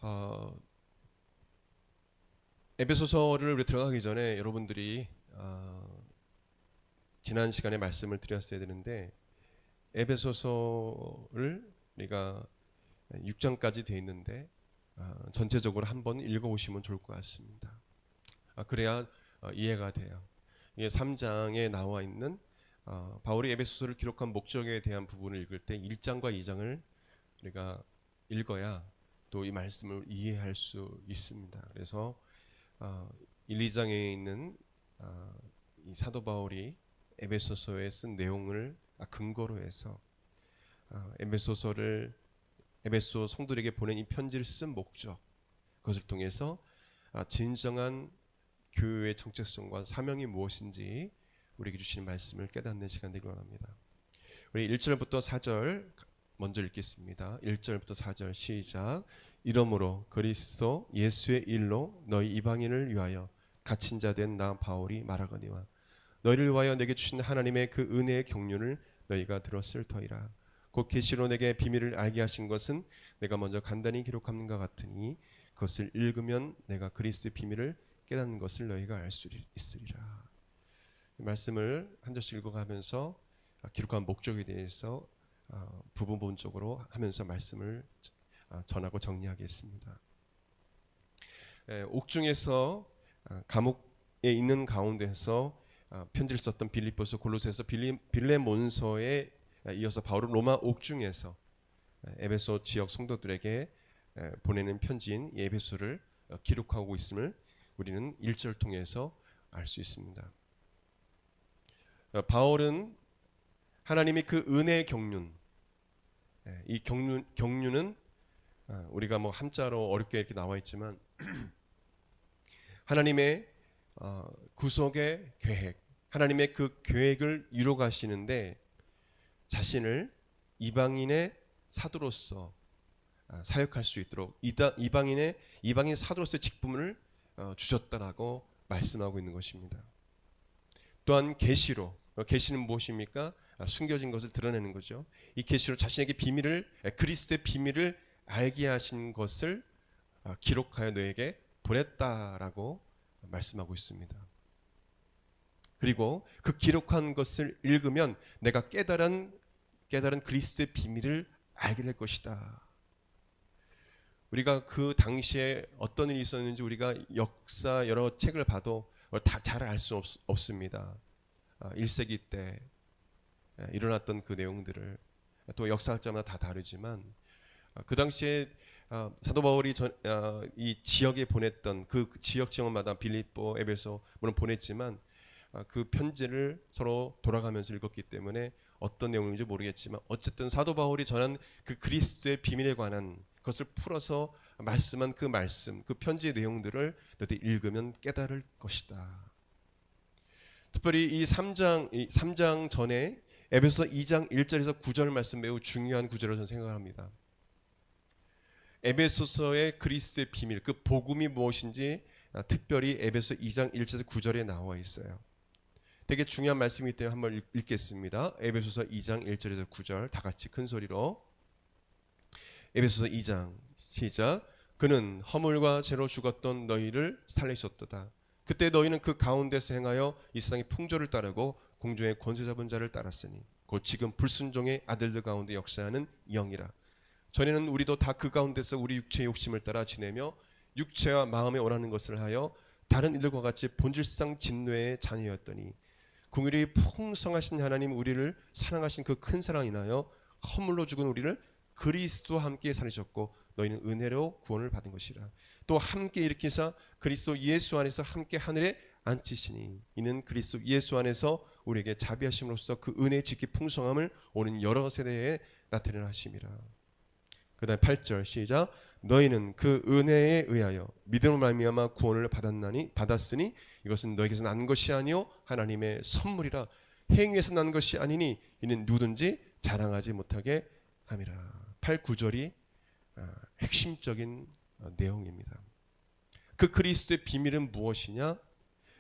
어, 에베소서를 우리 들어가기 전에 여러분들이 지난 시간에 말씀을 드렸어야 되는데 에베소서를 우리가 6장까지 돼 있는데 전체적으로 한번 읽어보시면 좋을 것 같습니다. 그래야 이해가 돼요. 이게 3장에 나와 있는 바울이 에베소서를 기록한 목적에 대한 부분을 읽을 때 1장과 2장을 우리가 읽어야 또 이 말씀을 이해할 수 있습니다. 그래서 1, 2장에 있는 이 사도 바울이 에베소서에 쓴 내용을 근거로 해서 에베소 성도들에게 보낸 이 편지를 쓴 목적, 그것을 통해서 진정한 교회의 정체성과 사명이 무엇인지 우리에게 주시는 말씀을 깨닫는 시간 되길 원합니다. 우리 1절부터 4절 먼저 읽겠습니다. 1절부터 4절 시작. 이러므로 그리스도 예수의 일로 너희 이방인을 위하여 갇힌 자 된 나 바울이 말하거니와 너희를 위하여 내게 주신 하나님의 그 은혜의 경륜을 너희가 들었을 터이라. 곧 계시로 내게 비밀을 알게 하신 것은 내가 먼저 간단히 기록한 것 같으니 그것을 읽으면 내가 그리스도의 비밀을 깨닫는 것을 너희가 알 수 있으리라. 이 말씀을 한 절씩 읽어가면서 기록한 목적에 대해서 부분적으로 하면서 말씀을 전하고 정리하겠습니다. 옥중에서 감옥에 있는 가운데서 편지를 썼던 빌립보서, 골로새서, 빌레몬서에 이어서 바울은 로마 옥중에서 에베소 지역 성도들에게 보내는 편지인 에베소를 기록하고 있음을 우리는 1절 통해서 알 수 있습니다. 바울은 하나님이 그 은혜의 경륜, 이 경륜은 우리가 뭐 한자로 어렵게 이렇게 나와 있지만 하나님의 구속의 계획, 하나님의 그 계획을 이루어 가시는데 자신을 이방인의 사도로서 사역할 수 있도록 이방인 사도로서의 직분을 주셨다라고 말씀하고 있는 것입니다. 또한 계시로, 계시는 무엇입니까? 숨겨진 것을 드러내는 거죠. 이 계시로 자신에게 그리스도의 비밀을 알게 하신 것을 기록하여 너에게 보냈다라고 말씀하고 있습니다. 그리고 그 기록한 것을 읽으면 내가 깨달은 그리스도의 비밀을 알게 될 것이다. 우리가 그 당시에 어떤 일이 있었는지 우리가 역사 여러 책을 봐도 다 잘 알 수 없습니다. 1세기 때 일어났던 그 내용들을 또 역사학자마다 다 다르지만 그 당시에 사도 바울이 이 지역에 보냈던 그 지역마다 빌립보, 에베소 물론 보냈지만 그 편지를 서로 돌아가면서 읽었기 때문에 어떤 내용인지 모르겠지만 어쨌든 사도 바울이 전한 그 그리스도의 비밀에 관한 것을 풀어서 말씀한 그 말씀, 그 편지의 내용들을 너희들이 읽으면 깨달을 것이다. 특별히 이 3장 전에 에베소 2장 1절에서 9절 말씀 매우 중요한 구절로 저는 생각합니다. 에베소서의 그리스도의 비밀, 그 복음이 무엇인지 특별히 에베소 2장 1절에서 9절에 나와 있어요. 되게 중요한 말씀이기 때문에 한번 읽겠습니다. 에베소서 2장 1절에서 9절 다 같이 큰 소리로. 에베소서 2장 시작. 그는 허물과 죄로 죽었던 너희를 살리셨도다. 그때 너희는 그 가운데서 행하여 이 세상의 풍조를 따르고 공중의 권세 잡은 자를 따랐으니 곧 지금 불순종의 아들들 가운데 역사하는 영이라. 전에는 우리도 다 그 가운데서 우리 육체의 욕심을 따라 지내며 육체와 마음에 원하는 것을 하여 다른 이들과 같이 본질상 진노의 자녀였더니 긍휼이 풍성하신 하나님 우리를 사랑하신 그 큰 사랑 인하여 허물로 죽은 우리를 그리스도와 함께 살리셨고 너희는 은혜로 구원을 받은 것이라. 또 함께 일으키사 그리스도 예수 안에서 함께 하늘에 앉히시니 이는 그리스도 예수 안에서 우리에게 자비하심으로써 그 은혜의 지극히 풍성함을 오는 여러 세대에 나타내려 하심이라. 그 다음 8절 시작. 너희는 그 은혜에 의하여 믿음으로 말미암아 구원을 받았으니 이것은 너희에게서 난 것이 아니요 하나님의 선물이라. 행위에서 난 것이 아니니 이는 누구든지 자랑하지 못하게 함이라. 8, 9절이 핵심적인 내용입니다. 그 그리스도의 비밀은 무엇이냐?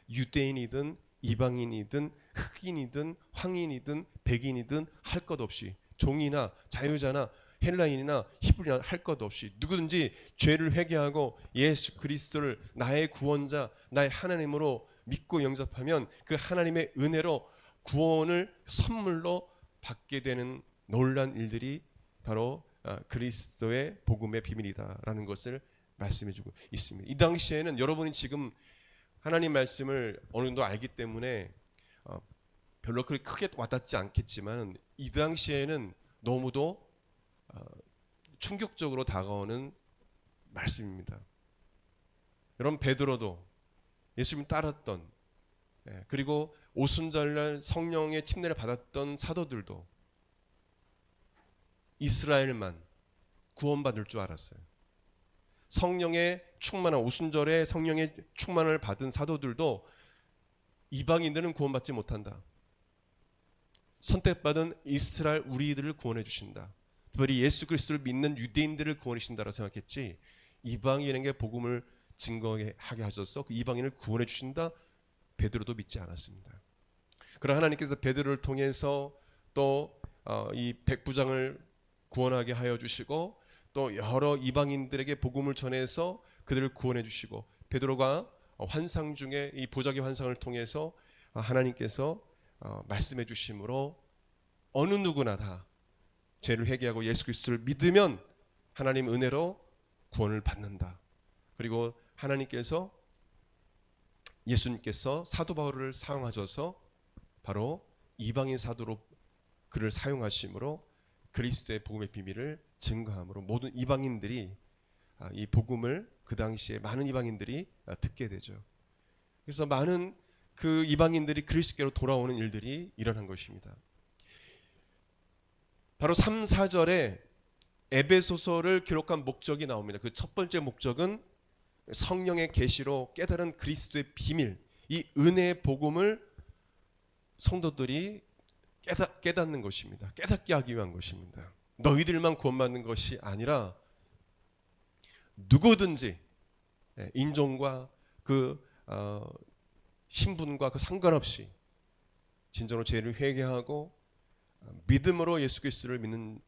유대인이든 이방인이든 흑인이든 황인이든 백인이든 할 것 없이 종이나 자유자나 헬라인이나 히브리나 할 것 없이 누구든지 죄를 회개하고 예수 그리스도를 나의 구원자, 나의 하나님으로 믿고 영접하면 그 하나님의 은혜로 구원을 선물로 받게 되는 놀라운 일들이 바로 그리스도의 복음의 비밀이다라는 것을 말씀해주고 있습니다. 이 당시에는 여러분이 지금 하나님 말씀을 어느 정도 알기 때문에 별로 그렇게 크게 와닿지 않겠지만 이 당시에는 너무도 충격적으로 다가오는 말씀입니다. 여러분 베드로도 예수님 따랐던 그리고 오순절날 성령의 침례를 받았던 사도들도 이스라엘만 구원받을 줄 알았어요. 성령의 충만한 오순절에 성령의 충만을 받은 사도들도 이방인들은 구원받지 못한다. 선택받은 이스라엘 우리들을 구원해 주신다. 특별히 예수 그리스도를 믿는 유대인들을 구원해 주신다라고 생각했지 이방인에게 복음을 증거하게 하셔서 그 이방인을 구원해 주신다. 베드로도 믿지 않았습니다. 그러나 하나님께서 베드로를 통해서 또 이 백부장을 구원하게 하여 주시고 또 여러 이방인들에게 복음을 전해서 그들을 구원해 주시고 베드로가 환상 중에 이 보자기 환상을 통해서 하나님께서 말씀해 주심으로 어느 누구나 다 죄를 회개하고 예수 그리스도를 믿으면 하나님 은혜로 구원을 받는다. 그리고 하나님께서 예수님께서 사도 바울을 사용하셔서 바로 이방인 사도로 그를 사용하심으로 그리스도의 복음의 비밀을 증거함으로 모든 이방인들이 이 복음을 그 당시에 많은 이방인들이 듣게 되죠. 그래서 많은 그 이방인들이 그리스도께로 돌아오는 일들이 일어난 것입니다. 바로 3, 4절에 에베소서를 기록한 목적이 나옵니다. 그 첫 번째 목적은 성령의 계시로 깨달은 그리스도의 비밀, 이 은혜의 복음을 성도들이 깨닫는 것입니다. 깨닫게 하기 위한 것입니다. 너희들만 구원받는 것이 아니라 누구든지 인종과 그 신분과 그 상관없이 진정으로 죄를 회개하고 믿음으로 예수 그리스도를 믿는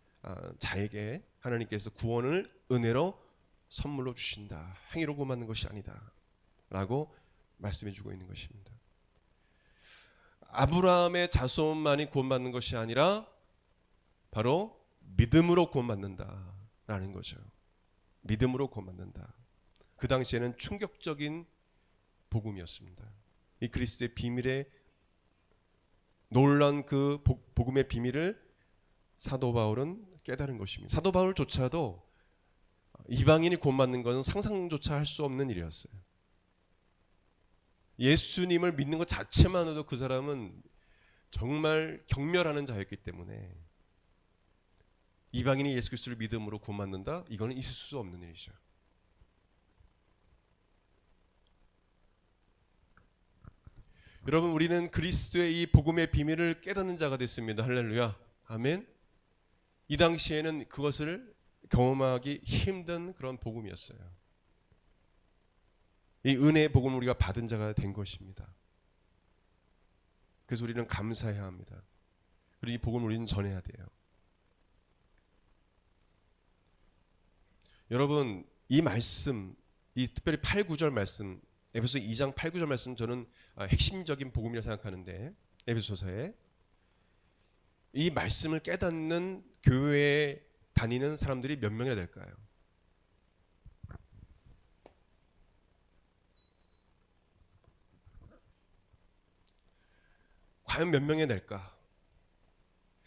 자에게 하나님께서 구원을 은혜로 선물로 주신다. 행위로 구원받는 것이 아니다. 라고 말씀해 주고 있는 것입니다. 아브라함의 자손만이 구원받는 것이 아니라 바로 믿음으로 구원받는다. 라는 거죠. 믿음으로 구원받는다. 그 당시에는 충격적인 복음이었습니다. 이 그리스도의 비밀의 놀란 그 복음의 비밀을 사도 바울은 깨달은 것입니다. 사도 바울조차도 이방인이 구원받는 것은 상상조차 할 수 없는 일이었어요. 예수님을 믿는 것 자체만으로도 그 사람은 정말 경멸하는 자였기 때문에 이방인이 예수 그리스도를 믿음으로 구원받는다? 이거는 있을 수 없는 일이죠. 여러분 우리는 그리스도의 이 복음의 비밀을 깨닫는 자가 됐습니다. 할렐루야. 아멘. 이 당시에는 그것을 경험하기 힘든 그런 복음이었어요. 이 은혜의 복음을 우리가 받은 자가 된 것입니다. 그래서 우리는 감사해야 합니다. 그리고 이 복음을 우리는 전해야 돼요. 여러분 이 말씀, 이 특별히 8, 9절 말씀, 에베소 2장 8, 9절 말씀 저는 핵심적인 복음이라고 생각하는데 에베소서에 이 말씀을 깨닫는 교회에 다니는 사람들이 몇 명이나 될까요? 과연 몇 명이 될까?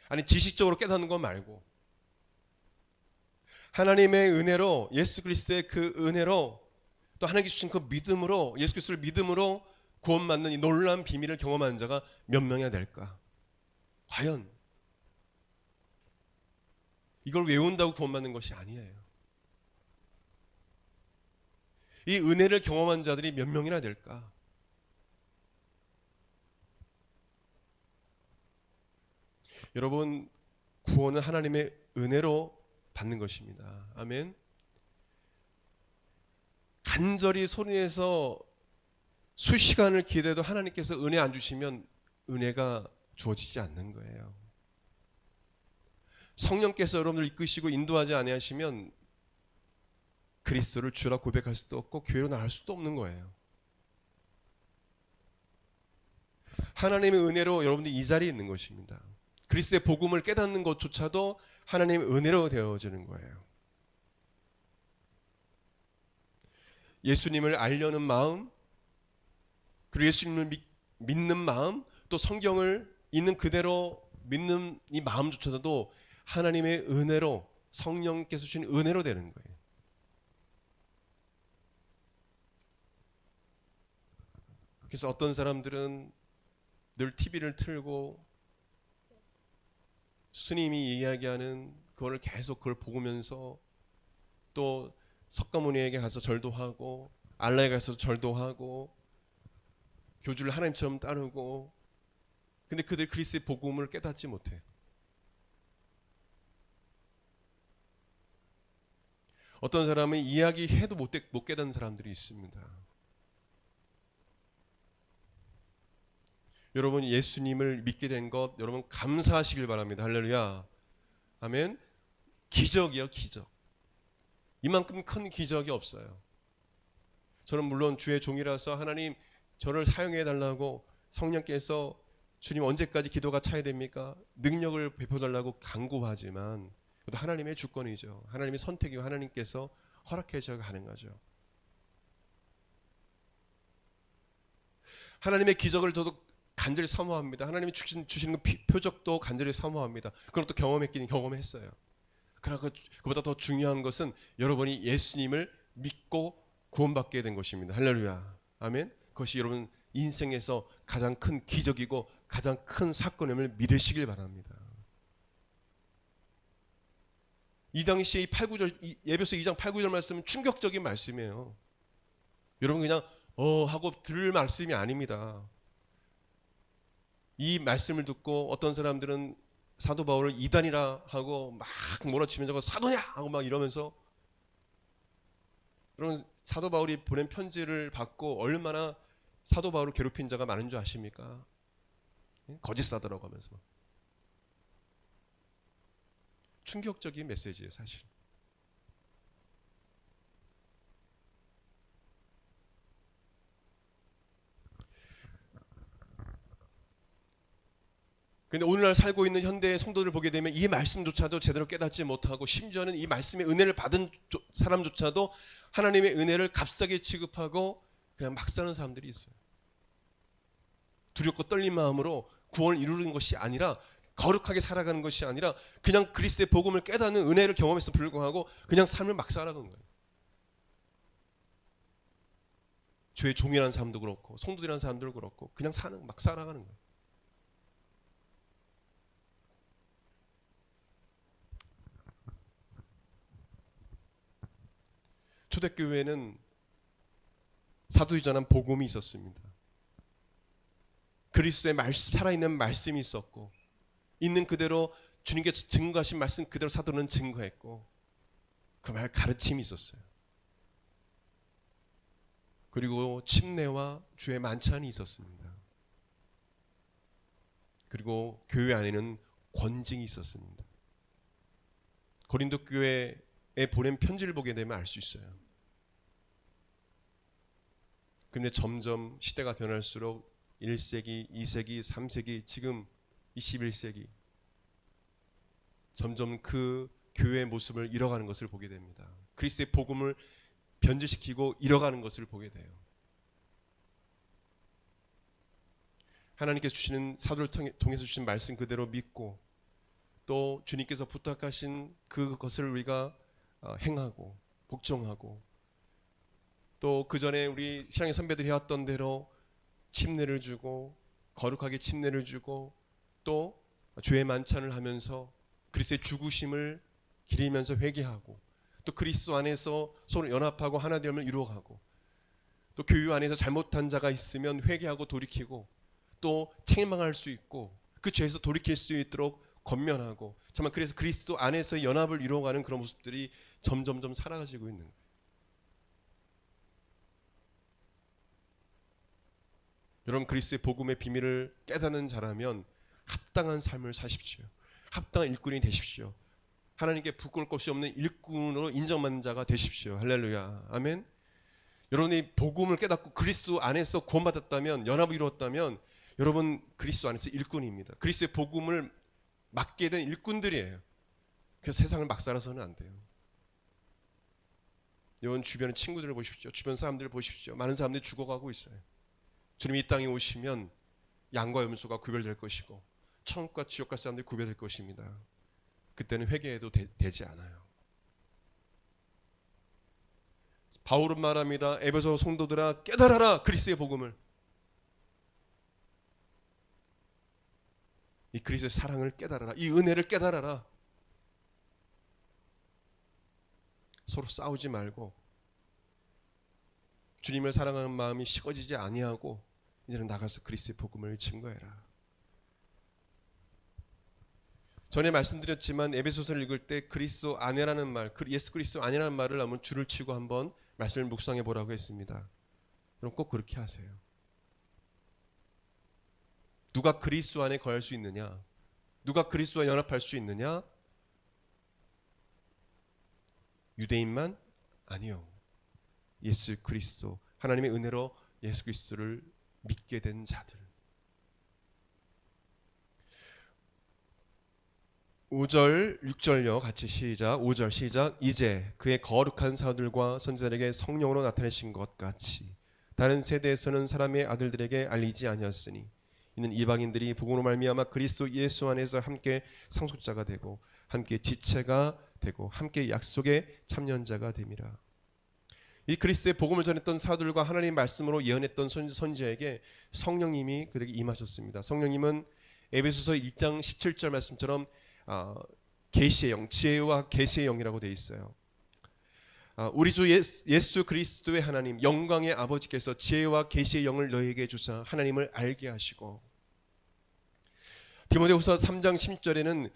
아니 지식적으로 깨닫는 것 말고 하나님의 은혜로 예수 그리스도의 그 은혜로 또 하나님께 주신 그 믿음으로 예수 그리스도를 믿음으로 구원받는 이 놀라운 비밀을 경험하는 자가 몇 명이나 될까? 과연 이걸 외운다고 구원받는 것이 아니에요. 이 은혜를 경험한 자들이 몇 명이나 될까? 여러분 구원은 하나님의 은혜로 받는 것입니다. 아멘. 간절히 소리내서 수시간을 기도해도 하나님께서 은혜 안 주시면 은혜가 주어지지 않는 거예요. 성령께서 여러분을 이끄시고 인도하지 아니하시면 그리스도를 주라 고백할 수도 없고 교회로 나갈 수도 없는 거예요. 하나님의 은혜로 여러분들이 이 자리에 있는 것입니다. 그리스도의 복음을 깨닫는 것조차도 하나님의 은혜로 되어지는 거예요. 예수님을 알려는 마음, 그리고 예수님을 믿는 마음, 또 성경을 있는 그대로 믿는 이 마음조차도 하나님의 은혜로, 성령께서 주신 은혜로 되는 거예요. 그래서 어떤 사람들은 늘 TV를 틀고 스님이 이야기하는 그걸 계속 그걸 보면서 또 석가모니에게 가서 절도 하고 알라에 가서 절도 하고 교주를 하나님처럼 따르고, 근데 그들 그리스도의 복음을 깨닫지 못해. 어떤 사람은 이야기해도 못 깨닫는 사람들이 있습니다. 여러분 예수님을 믿게 된 것 여러분 감사하시길 바랍니다. 할렐루야. 아멘. 기적이요, 기적. 이만큼 큰 기적이 없어요. 저는 물론 주의 종이라서 하나님 저를 사용해 달라고 성령께서 주님 언제까지 기도가 차야 됩니까? 능력을 베풀어달라고 간구하지만 그것도 하나님의 주권이죠. 하나님의 선택이고 하나님께서 허락해 주셔야 가능하죠. 하나님의 기적을 저도 간절히 사모합니다. 하나님이 주시는 표적도 간절히 사모합니다. 그럼 또 경험했긴 경험했어요. 그러나 그보다 더 중요한 것은 여러분이 예수님을 믿고 구원받게 된 것입니다. 할렐루야. 아멘. 그것이 여러분 인생에서 가장 큰 기적이고 가장 큰 사건임을 믿으시길 바랍니다. 이 당시에 이 8, 9절 에베소 2장 8, 9절 말씀은 충격적인 말씀이에요. 여러분 그냥 하고 들을 말씀이 아닙니다. 이 말씀을 듣고 어떤 사람들은 사도 바울을 이단이라 하고 막 몰아치면 저거 사도냐 하고 막 이러면서, 여러분 사도 바울이 보낸 편지를 받고 얼마나 사도 바울을 괴롭힌 자가 많은 줄 아십니까? 거짓 사도라고 하면서. 충격적인 메시지예요, 사실. 근데 오늘날 살고 있는 현대의 성도들 보게 되면 이 말씀조차도 제대로 깨닫지 못하고, 심지어는 이 말씀의 은혜를 받은 사람조차도 하나님의 은혜를 값싸게 취급하고 그냥 막 사는 사람들이 있어요. 두렵고 떨린 마음으로 구원을 이루는 것이 아니라, 거룩하게 살아가는 것이 아니라 그냥 그리스도의 복음을 깨닫는 은혜를 경험해서 불구하고 그냥 삶을 막 살아가는 거예요. 주의 종이라는 사람도 그렇고 성도들이라는 사람들도 그렇고 그냥 막 살아가는 거예요. 초대교회는 사도이전한 복음이 있었습니다. 그리스도의 살아있는 말씀이 있었고, 있는 그대로 주님께서 증거하신 말씀 그대로 사도는 증거했고, 그 말 가르침이 있었어요. 그리고 침례와 주의 만찬이 있었습니다. 그리고 교회 안에는 권징이 있었습니다. 고린도 교회에 보낸 편지를 보게 되면 알 수 있어요. 근데 점점 시대가 변할수록 1세기, 2세기, 3세기, 지금 21세기 점점 그 교회의 모습을 잃어가는 것을 보게 됩니다. 그리스도의 복음을 변질시키고 잃어가는 것을 보게 돼요. 하나님께서 주시는 사도를 통해서 주신 말씀 그대로 믿고, 또 주님께서 부탁하신 그것을 우리가 행하고 복종하고, 또 그 전에 우리 신앙의 선배들이 해왔던 대로 침례를 주고 거룩하게 침례를 주고, 또 주의 만찬을 하면서 그리스도의 죽으심을 기리면서 회개하고, 또 그리스도 안에서 서로 연합하고 하나 되면 이루어가고, 또 교회 안에서 잘못한 자가 있으면 회개하고 돌이키고, 또 책망할 수 있고 그 죄에서 돌이킬 수 있도록 권면하고, 정말 그래서 그리스도 안에서 연합을 이루어가는 그런 모습들이 점점점 살아가지고 있는 거예요. 여러분 그리스도의 복음의 비밀을 깨닫는 자라면 합당한 삶을 사십시오. 합당한 일꾼이 되십시오. 하나님께 부끄러울 것이 없는 일꾼으로 인정받는 자가 되십시오. 할렐루야. 아멘. 여러분이 복음을 깨닫고 그리스도 안에서 구원받았다면, 연합을 이루었다면 여러분 그리스도 안에서 일꾼입니다. 그리스도의 복음을 맡게 된 일꾼들이에요. 그래서 세상을 막 살아서는 안 돼요. 여러분 주변의 친구들을 보십시오. 주변 사람들을 보십시오. 많은 사람들이 죽어가고 있어요. 주님이 이 땅에 오시면 양과 염소가 구별될 것이고 천국과 지옥과 사람들이 구별될 것입니다. 그때는 회개해도 되지 않아요. 바울은 말합니다. 에베소 성도들아 깨달아라 그리스도의 복음을. 이 그리스도의 사랑을 깨달아라. 이 은혜를 깨달아라. 서로 싸우지 말고 주님을 사랑하는 마음이 식어지지 아니하고 이제는 나가서 그리스도의 복음을 증거해라. 전에 말씀드렸지만 에베소서를 읽을 때 그리스도 안에라는 말, 예수 그리스도 안에라는 말을 한번 줄을 치고 한번 말씀을 묵상해 보라고 했습니다. 그럼 꼭 그렇게 하세요. 누가 그리스도 안에 거할 수 있느냐? 누가 그리스도와 연합할 수 있느냐? 유대인만? 아니요. 예수 그리스도, 하나님의 은혜로 예수 그리스도를 믿게 된 자들. 5절, 6절요. 같이 시작. 5절 시작. 이제 그의 거룩한 사도들과 선지자들에게 성령으로 나타내신 것 같이 다른 세대에서는 사람의 아들들에게 알리지 아니하였으니 이는 이방인들이 복음으로 말미암아 그리스도 예수 안에서 함께 상속자가 되고 함께 지체가 되고 함께 약속의 참여자가 됨이라. 이 그리스도의 복음을 전했던 사도들과 하나님의 말씀으로 예언했던 선지자에게 성령님이 그들에게 임하셨습니다. 성령님은 에베소서 1장 17절 말씀처럼 계시의 영, 지혜와 계시의 영이라고 되어 있어요. 우리 주 예수 그리스도의 하나님 영광의 아버지께서 지혜와 계시의 영을 너희에게 주사 하나님을 알게 하시고, 디모데후서 3장 10절에는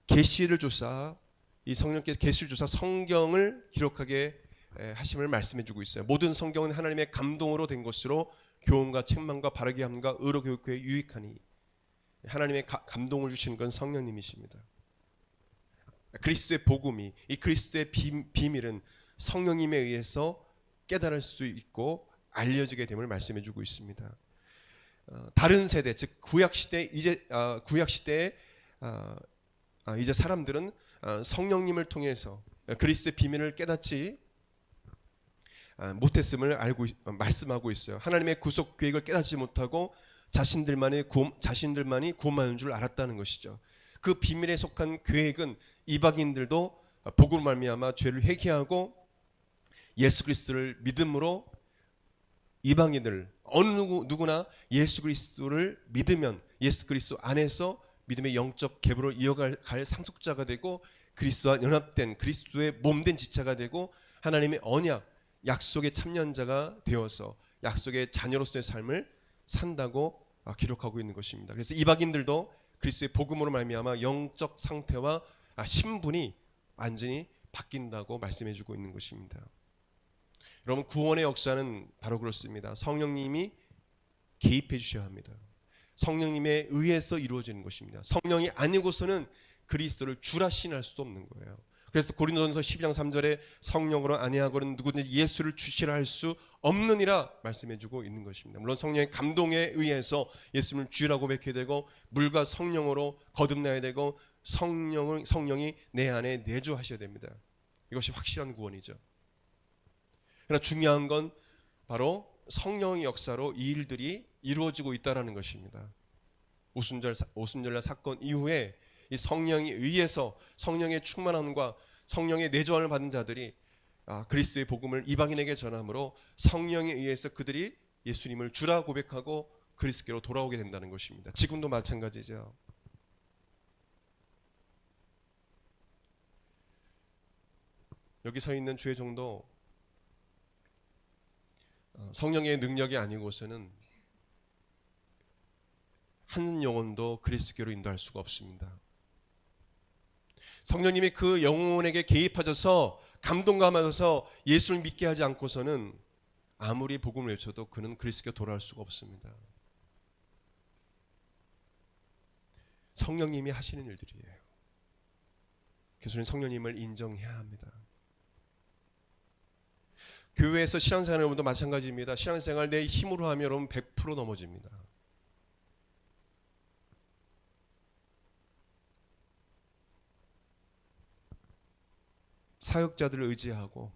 계시를 주사, 이 성령께서 계시를 주사 성경을 기록하게 하심을 말씀해 주고 있어요. 모든 성경은 하나님의 감동으로 된 것으로 교훈과 책망과 바르게 함과 의로 교육에 유익하니. 하나님의 감동을 주시는 건 성령님이십니다. 그리스도의 복음이, 이 그리스도의 비밀은 성령님에 의해서 깨달을 수 있고 알려지게 됨을 말씀해 주고 있습니다. 다른 세대, 즉 구약 시대 이제 사람들은 성령님을 통해서 그리스도의 비밀을 깨닫지 못했음을 말씀하고 있어요. 하나님의 구속 계획을 깨닫지 못하고 자신들만이 구원받는 줄 알았다는 것이죠. 그 비밀에 속한 계획은 이방인들도 복음으로 말미암아 죄를 회개하고 예수 그리스도를 믿음으로, 이방인들 어느 누구나 예수 그리스도를 믿으면 예수 그리스도 안에서 믿음의 영적 계보를 이어갈 상속자가 되고 그리스도와 연합된 그리스도의 몸된 지체가 되고 하나님의 언약, 약속의 참여자가 되어서 약속의 자녀로서의 삶을 산다고 기록하고 있는 것입니다. 그래서 이방인들도 그리스도의 복음으로 말미암아 영적 상태와 신분이 완전히 바뀐다고 말씀해주고 있는 것입니다. 여러분, 구원의 역사는 바로 그렇습니다. 성령님이 개입해 주셔야 합니다. 성령님에 의해서 이루어지는 것입니다. 성령이 아니고서는 그리스도를 주라 신할 수도 없는 거예요. 그래서 고린도전서 12장 3절에 성령으로 아니하고는 누구든지 예수를 주시라 할 수 없느니라 말씀해주고 있는 것입니다. 물론 성령의 감동에 의해서 예수님을 주라고 고백해야 되고 물과 성령으로 거듭나야 되고 성령이 내 안에 내주하셔야 됩니다. 이것이 확실한 구원이죠. 그러나 중요한 건 바로 성령의 역사로 이 일들이 이루어지고 있다는 것입니다. 오순절날 사건 이후에 이 성령에 의해서 성령의 충만함과 성령의 내주함을 받은 자들이 그리스도의 복음을 이방인에게 전함으로 성령에 의해서 그들이 예수님을 주라 고백하고 그리스도께로 돌아오게 된다는 것입니다. 지금도 마찬가지죠. 여기 서 있는 주의 종도 성령의 능력이 아니고서는 한 영혼도 그리스도께로 인도할 수가 없습니다. 성령님이 그 영혼에게 개입하셔서 감동감하셔서 예수를 믿게 하지 않고서는 아무리 복음을 외쳐도 그는 그리스도께 돌아올 수가 없습니다. 성령님이 하시는 일들이에요. 그래서 우리는 성령님을 인정해야 합니다. 교회에서 신앙생활 여러분도 마찬가지입니다. 신앙생활 내 힘으로 하면 여러분 100% 넘어집니다. 사역자들을 의지하고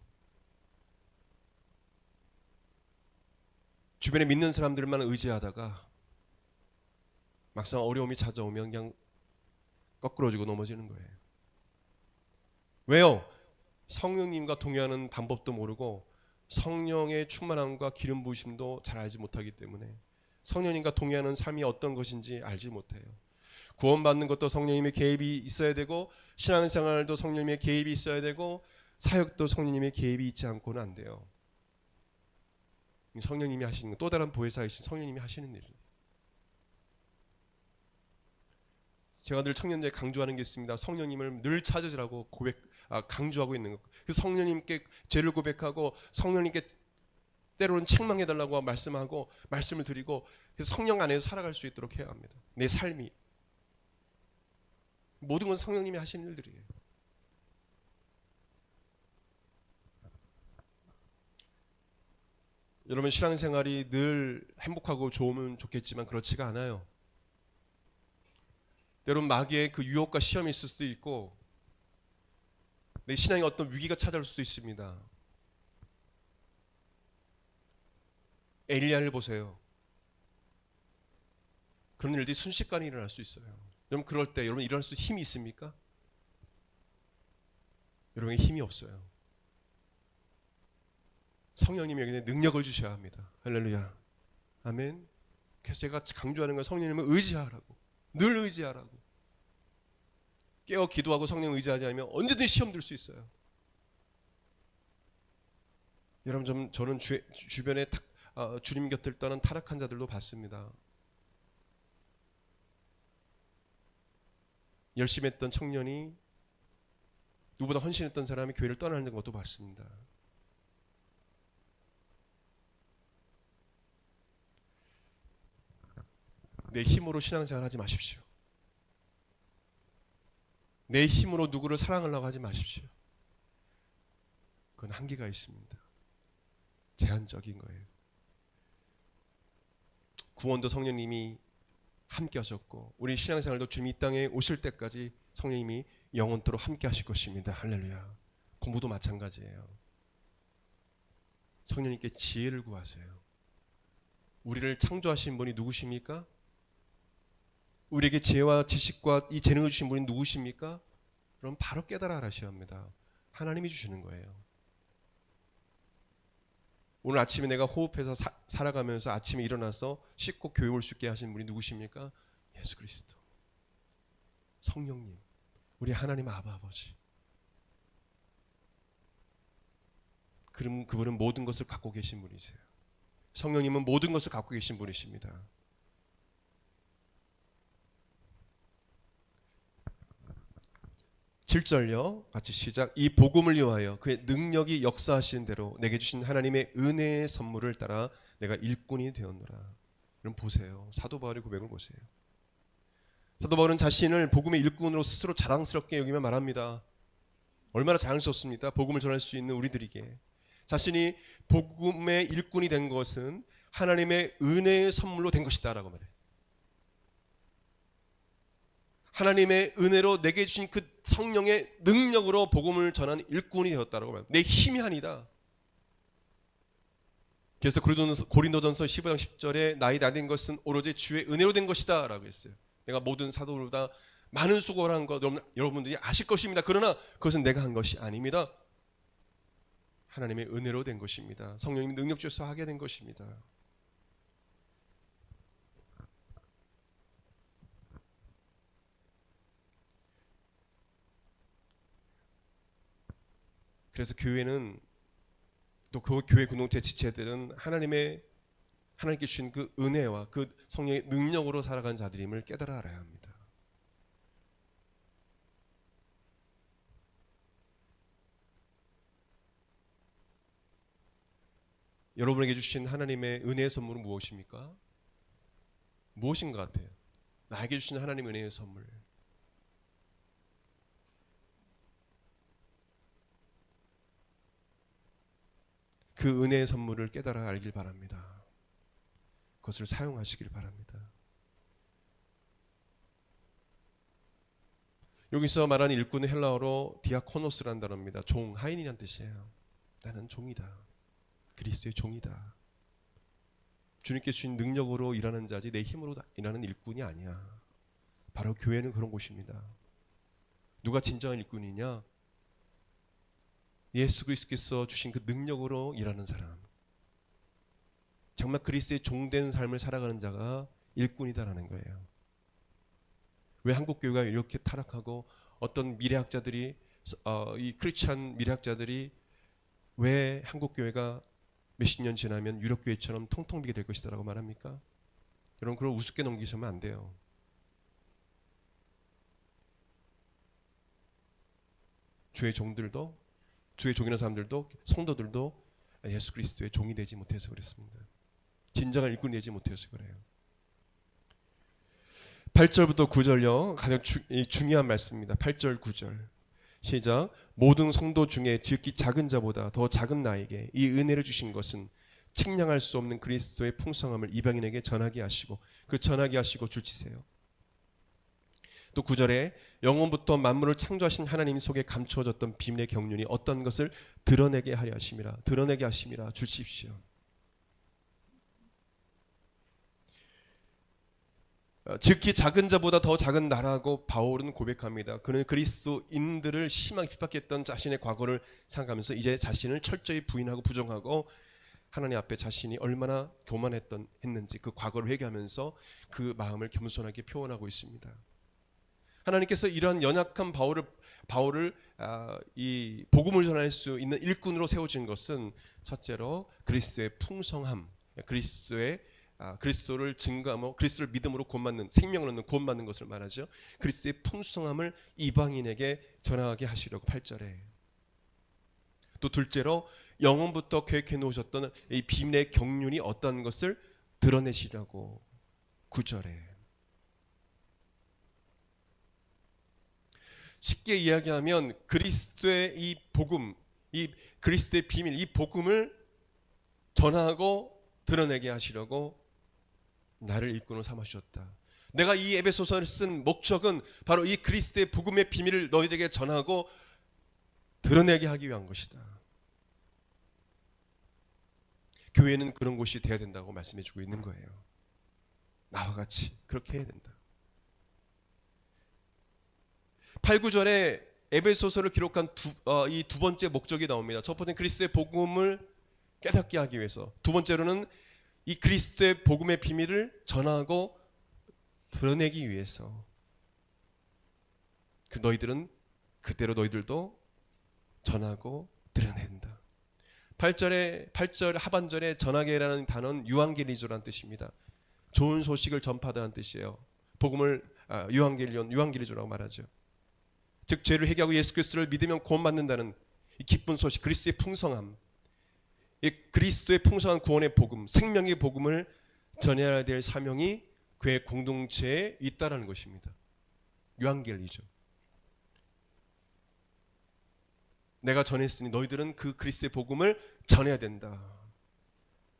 주변에 믿는 사람들만 의지하다가 막상 어려움이 찾아오면 그냥 거꾸러지고 넘어지는 거예요. 왜요? 성령님과 동의하는 방법도 모르고 성령의 충만함과 기름 부으심도 잘 알지 못하기 때문에 성령님과 동의하는 삶이 어떤 것인지 알지 못해요. 구원받는 것도 성령님의 개입이 있어야 되고 신앙생활도 성령님의 개입이 있어야 되고 사역도 성령님의 개입이 있지 않고는 안 돼요. 성령님이 하시는 거, 또 다른 보혜사이신 성령님이 하시는 일이에요. 제가 늘 청년들에 강조하는 게 있습니다. 성령님을 늘 찾으라고 강조하고 있는 것. 그 성령님께 죄를 고백하고 성령님께 때로는 책망해달라고 말씀하고 말씀을 드리고 그래서 성령 안에서 살아갈 수 있도록 해야 합니다. 내 삶이 모든 건 성령님이 하시는 일들이에요. 여러분 신앙생활이 늘 행복하고 좋으면 좋겠지만 그렇지가 않아요. 때론 마귀의 그 유혹과 시험이 있을 수도 있고 내 신앙에 어떤 위기가 찾아올 수도 있습니다. 엘리야를 보세요. 그런 일들이 순식간에 일어날 수 있어요. 여러분 그럴 때 여러분 일어날 수 힘이 있습니까? 여러분에게 힘이 없어요. 성령님이 여기에 능력을 주셔야 합니다. 할렐루야. 아멘. 그래서 제가 강조하는 건 성령님을 의지하라고. 늘 의지하라고. 깨어 기도하고 성령 의지하지 않으면 언제든 시험 들 수 있어요. 여러분 저는 주변에 주님 곁을 떠난 타락한 자들도 봤습니다. 열심히 했던 청년이 누구보다 헌신했던 사람이 교회를 떠나는 것도 봤습니다. 내 힘으로 신앙생활 하지 마십시오. 내 힘으로 누구를 사랑하려고 하지 마십시오. 그건 한계가 있습니다. 제한적인 거예요. 구원도 성령님이 함께 하셨고 우리 신앙생활도 주님이 이 땅에 오실 때까지 성령님이 영원토록 함께 하실 것입니다. 할렐루야. 공부도 마찬가지예요. 성령님께 지혜를 구하세요. 우리를 창조하신 분이 누구십니까? 우리에게 지혜와 지식과 이 재능을 주신 분이 누구십니까? 그럼 바로 깨달아 하셔야 합니다. 하나님이 주시는 거예요. 오늘 아침에 내가 호흡해서 살아가면서 아침에 일어나서 씻고 교회 올 수 있게 하신 분이 누구십니까? 예수 그리스도. 성령님. 우리 하나님 아버지. 그분은 모든 것을 갖고 계신 분이세요. 성령님은 모든 것을 갖고 계신 분이십니다. 7절요. 같이 시작. 이 복음을 위하여 그의 능력이 역사하시는 대로 내게 주신 하나님의 은혜의 선물을 따라 내가 일꾼이 되었노라. 여러분 보세요. 사도 바울의 고백을 보세요. 사도 바울은 자신을 복음의 일꾼으로 스스로 자랑스럽게 여기며 말합니다. 얼마나 자랑스럽습니까? 복음을 전할 수 있는 우리들에게. 자신이 복음의 일꾼이 된 것은 하나님의 은혜의 선물로 된 것이다 라고 말해요. 하나님의 은혜로 내게 주신 그 성령의 능력으로 복음을 전하는 일꾼이 되었다라고 말합니다. 내 힘이 아니다. 그래서 고린도전서 15장 10절에 나이 다 된 것은 오로지 주의 은혜로 된 것이다 라고 했어요. 내가 모든 사도보다 많은 수고를 한 것 여러분들이 아실 것입니다. 그러나 그것은 내가 한 것이 아닙니다. 하나님의 은혜로 된 것입니다. 성령님이 능력 주셔서 하게 된 것입니다. 그래서 교회는 또 그 교회 공동체 지체들은 하나님께 주신 그 은혜와 그 성령의 능력으로 살아간 자들임을 깨달아 알아야 합니다. 여러분에게 주신 하나님의 은혜의 선물은 무엇입니까? 무엇인 것 같아요? 나에게 주신 하나님의 은혜의 선물. 그 은혜의 선물을 깨달아 알길 바랍니다. 그것을 사용하시길 바랍니다. 여기서 말하는 일꾼은 헬라어로 디아코노스라는 단어입니다. 종, 하인이란 뜻이에요. 나는 종이다. 그리스도의 종이다. 주님께 주신 능력으로 일하는 자지 내 힘으로 일하는 일꾼이 아니야. 바로 교회는 그런 곳입니다. 누가 진정한 일꾼이냐? 예수 그리스도께서 주신 그 능력으로 일하는 사람. 정말 그리스도의 종된 삶을 살아가는 자가 일꾼이다라는 거예요. 왜 한국교회가 이렇게 타락하고 어떤 미래학자들이 이 크리스찬 미래학자들이 왜 한국교회가 몇십 년 지나면 유럽교회처럼 통통비게 될 것이다 라고 말합니까? 여러분 그걸 우습게 넘기시면 안 돼요. 주의 종들도, 주의 종이라는 사람들도, 성도들도 예수 그리스도의 종이 되지 못해서 그랬습니다. 진정한 일꾼이 되지 못해서 그래요. 8절부터 9절요. 가장 중요한 말씀입니다. 8절 9절 시작. 모든 성도 중에 지극히 작은 자보다 더 작은 나에게 이 은혜를 주신 것은 측량할 수 없는 그리스도의 풍성함을 이방인에게 전하게 하시고 그 전하게 하시고 줄치세요. 또 9절에 영원부터 만물을 창조하신 하나님 속에 감추어졌던 비밀의 경륜이 어떤 것을 드러내게 하려 하심이라. 드러내게 하심이라 줄십시오. 즉히 작은 자보다 더 작은 나라고 바울은 고백합니다. 그는 그리스도인들을 심하게 핍박했던 자신의 과거를 생각하면서 이제 자신을 철저히 부인하고 부정하고 하나님 앞에 자신이 얼마나 교만했는지 그 과거를 회개하면서 그 마음을 겸손하게 표현하고 있습니다. 하나님께서 이러한 연약한 바울을 이 복음을 전할 수 있는 일꾼으로 세워진 것은 첫째로 그리스도의 풍성함, 그리스도를 증거하며 그리스도를 믿음으로 곧맞는 생명을 얻는 곧맞는 것을 말하죠. 그리스도의 풍성함을 이방인에게 전하게 하시려고 8절에. 또 둘째로 영원부터 계획해 놓으셨던 이 비밀의 경륜이 어떤 것을 드러내시려고 9절에. 쉽게 이야기하면 그리스도의 이 복음, 이 그리스도의 비밀, 이 복음을 전하고 드러내게 하시려고 나를 일꾼으로 삼으셨다. 내가 이 에베소서를 쓴 목적은 바로 이 그리스도의 복음의 비밀을 너희들에게 전하고 드러내게 하기 위한 것이다. 교회는 그런 곳이 되어야 된다고 말씀해주고 있는 거예요. 나와 같이 그렇게 해야 된다. 8, 9절에 에베소서를 기록한 이 두 번째 목적이 나옵니다. 첫 번째는 그리스도의 복음을 깨닫게 하기 위해서, 두 번째로는 이 그리스도의 복음의 비밀을 전하고 드러내기 위해서. 너희들은 그대로 너희들도 전하고 드러낸다. 8절 하반절에 전하게라는 단어는 유앙겔리조라는 뜻입니다. 좋은 소식을 전파하다는 뜻이에요. 복음을 유앙겔리조라고 말하죠. 즉 죄를 회개하고 예수 그리스도를 믿으면 구원받는다는 이 기쁜 소식, 그리스도의 풍성함, 이 그리스도의 풍성한 구원의 복음, 생명의 복음을 전해야 될 사명이 교회 공동체에 있다라는 것입니다. 유앙겔리죠. 내가 전했으니 너희들은 그 그리스도의 복음을 전해야 된다.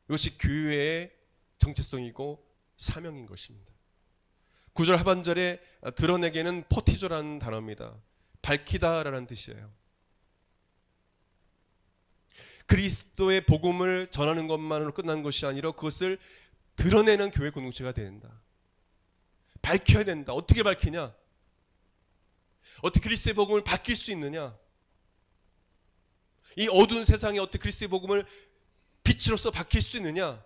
이것이 교회의 정체성이고 사명인 것입니다. 9절 하반절에 드러내게는 포티조라는 단어입니다. 밝히다라는 뜻이에요. 그리스도의 복음을 전하는 것만으로 끝난 것이 아니라 그것을 드러내는 교회 공동체가 된다. 밝혀야 된다. 어떻게 밝히냐? 어떻게 그리스도의 복음을 밝힐 수 있느냐? 이 어두운 세상에 어떻게 그리스도의 복음을 빛으로서 밝힐 수 있느냐?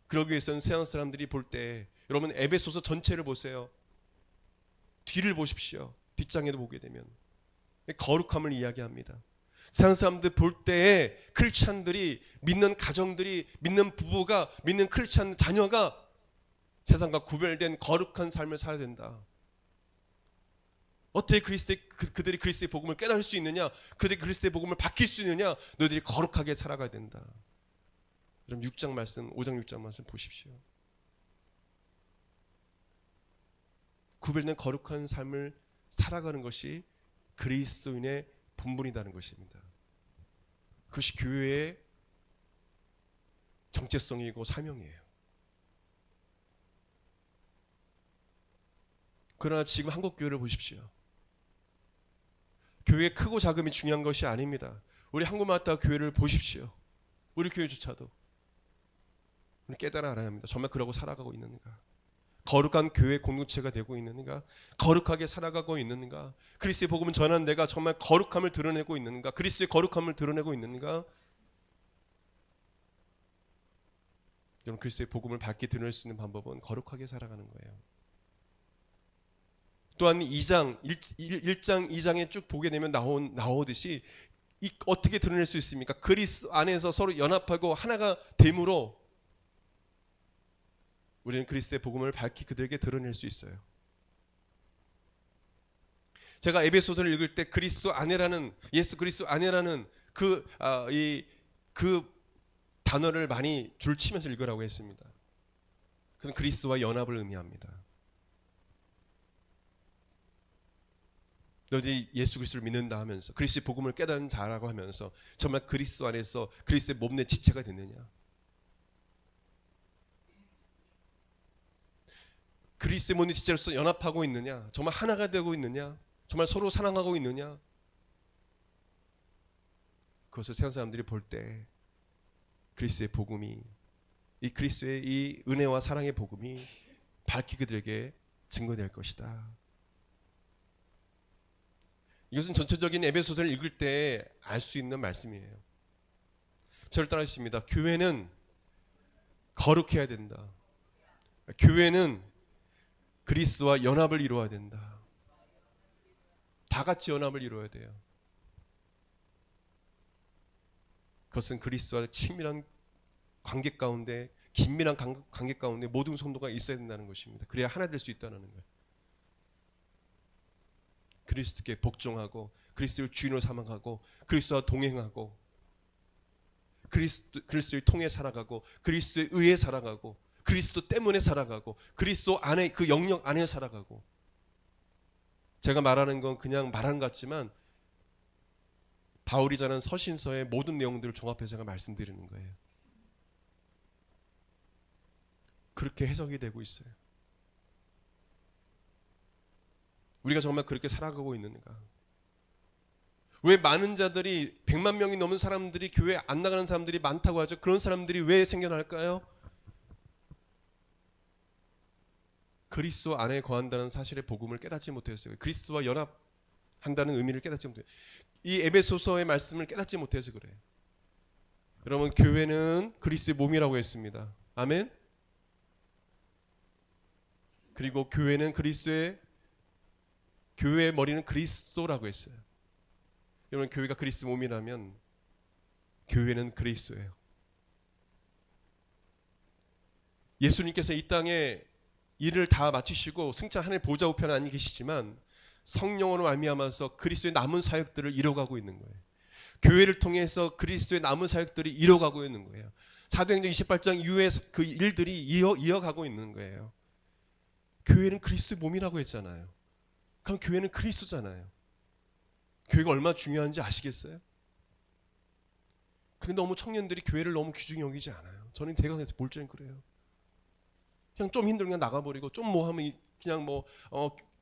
그러기 위해서는 세상 사람들이 볼 때, 여러분 에베소서 전체를 보세요. 뒤를 보십시오. 뒷장에도 보게 되면 거룩함을 이야기합니다. 세상 사람들 볼 때에 크리스찬들이, 믿는 가정들이, 믿는 부부가, 믿는 크리스찬 자녀가 세상과 구별된 거룩한 삶을 살아야 된다. 어떻게 그들이 그리스도의 복음을 깨달을 수 있느냐? 그들이 그리스도의 복음을 밝힐 수 있느냐? 너희들이 거룩하게 살아가야 된다. 그럼 6장 말씀, 5장 6장 말씀 보십시오. 구별된 거룩한 삶을 살아가는 것이 그리스도인의 본분이라는 것입니다. 그것이 교회의 정체성이고 사명이에요. 그러나 지금 한국 교회를 보십시오. 교회 크고 작음이 중요한 것이 아닙니다. 우리 한국마다 교회를 보십시오. 우리 교회조차도 우리 깨달아 알아야 합니다. 정말 그러고 살아가고 있는가? 거룩한 교회 공동체가 되고 있는가? 거룩하게 살아가고 있는가? 그리스도의 복음을 전한 내가 정말 거룩함을 드러내고 있는가? 그리스도의 거룩함을 드러내고 있는가? 여러분, 그리스도의 복음을 밝게 드러낼 수 있는 방법은 거룩하게 살아가는 거예요. 또한 1장 2장에 쭉 보게 되면 나오듯이 어떻게 드러낼 수 있습니까? 그리스도 안에서 서로 연합하고 하나가 됨으로 우리는 그리스도의 복음을 밝히 그들에게 드러낼 수 있어요. 제가 에베소서를 읽을 때 그리스도 안에라는, 예수 그리스도 안에라는 그 단어를 많이 줄치면서 읽으라고 했습니다. 그건 그리스도와 연합을 의미합니다. 너희들이 예수 그리스도를 믿는다 하면서, 그리스도의 복음을 깨닫는 자라고 하면서 정말 그리스도 안에서 그리스도의 몸내 지체가 됐느냐? 그리스도의 몸의 지체로서 연합하고 있느냐? 정말 하나가 되고 있느냐? 정말 서로 사랑하고 있느냐? 그것을 세상 사람들이 볼 때 그리스도의 복음이, 이 그리스도의 이 은혜와 사랑의 복음이 밝히 그들에게 증거될 것이다. 이것은 전체적인 에베소서를 읽을 때 알 수 있는 말씀이에요. 저를 따라하십니다. 교회는 거룩해야 된다. 교회는 그리스도와 연합을 이루어야 된다. 다 같이 연합을 이루어야 돼요. 그것은 그리스도와 친밀한 관계 가운데, 긴밀한 관계 가운데 모든 성도가 있어야 된다는 것입니다. 그래야 하나 될 수 있다는 거예요. 그리스도께 복종하고 그리스도를 주인으로 삼아가고 그리스도와 동행하고 그리스도를 통해 살아가고 그리스도에 의해 살아가고 그리스도 때문에 살아가고 그리스도 안에, 그 영역 안에 살아가고. 제가 말하는 건 그냥 말하는 것 같지만 바울이 전한 서신서의 모든 내용들을 종합해서 제가 말씀드리는 거예요. 그렇게 해석이 되고 있어요. 우리가 정말 그렇게 살아가고 있는가? 왜 많은 자들이, 100만 명이 넘는 사람들이, 교회 안 나가는 사람들이 많다고 하죠? 그런 사람들이 왜 생겨날까요? 그리스도 안에 거한다는 사실의 복음을 깨닫지 못했어요. 그리스도와 연합한다는 의미를 깨닫지 못해요. 이 에베소서의 말씀을 깨닫지 못해서 그래요. 여러분, 교회는 그리스도의 몸이라고 했습니다. 아멘? 그리고 교회는 교회의 머리는 그리스도라고 했어요. 여러분, 교회가 그리스도 몸이라면 교회는 그리스도예요. 예수님께서 이 땅에 일을 다 마치시고 승천 하늘 보좌 우편에 앉아 계시지만 성령으로 말미암아서 그리스도의 남은 사역들을 이뤄가고 있는 거예요. 교회를 통해서 그리스도의 남은 사역들이 이뤄가고 있는 거예요. 사도행전 28장 이후에 그 일들이 이어가고 있는 거예요. 교회는 그리스도의 몸이라고 했잖아요. 그럼 교회는 그리스도잖아요. 교회가 얼마나 중요한지 아시겠어요? 근데 너무 청년들이 교회를 너무 귀중히 여기지 않아요. 저는 대강에서 볼 적엔 그래요. 그냥 좀 힘들면 나가버리고 좀 뭐 하면 그냥